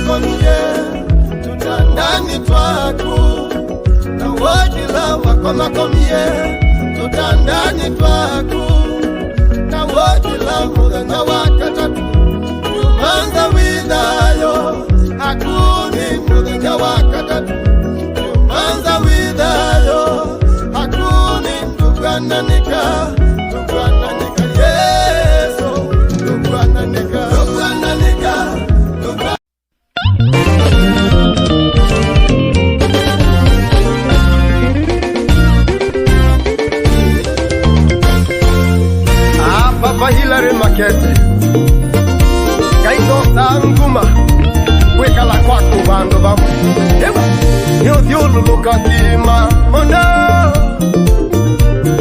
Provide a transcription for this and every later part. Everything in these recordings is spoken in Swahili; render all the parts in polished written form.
makomye tutandani twaku na wajila wako makomye tutandani twaku na wajila muganga wakatatu yumanza widayo akuni muganga wakatatu yumanza widayo akuni ndugwananika Yesu ndugwananika Papa Hilary Makete Kaito Sanguma Wekala kwako bandu bamu Nyothiululuka kima Mono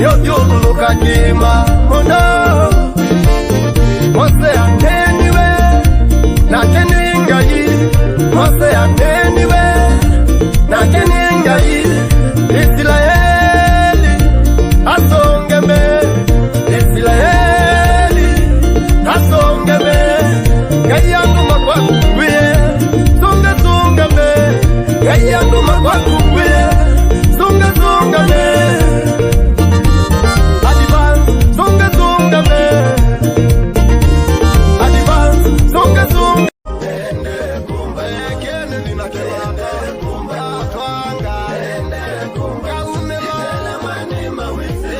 Nyothiululuka kima Mono Mose ateniwe Na keningai Mose ateniwe Na keningai Israeli Asongeme Israeli Asongeme Gayangu makwakuwe Songame Gayangu makwakuwe Songame Advance Songame Advance Songame Ende kumba Kene ninakelanda kumba Twanga Ende kumba Umela mani mawise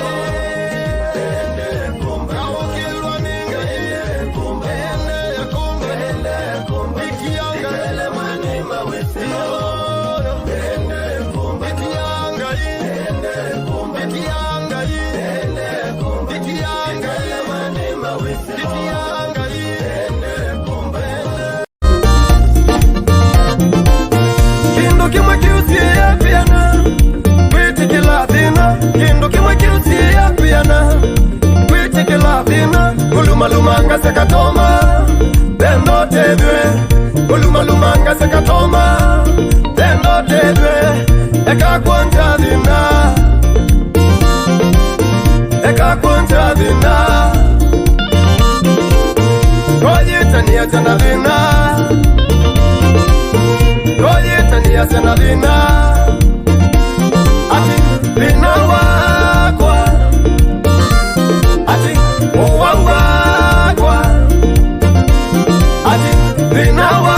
Kindo kimwe kiusia piana Kwiti kila dina Kindo kimwe kiusia piana Kwiti kila dina Ulumalumanga sekatoma Dendo tedwe Ulumalumanga sekatoma Dendo tedwe Eka kwanja dina Eka kwanja dina Koyitania tena dina Koyitania tena dina Ati dina wakwa Ati uwa wakwa Ati dina wakwa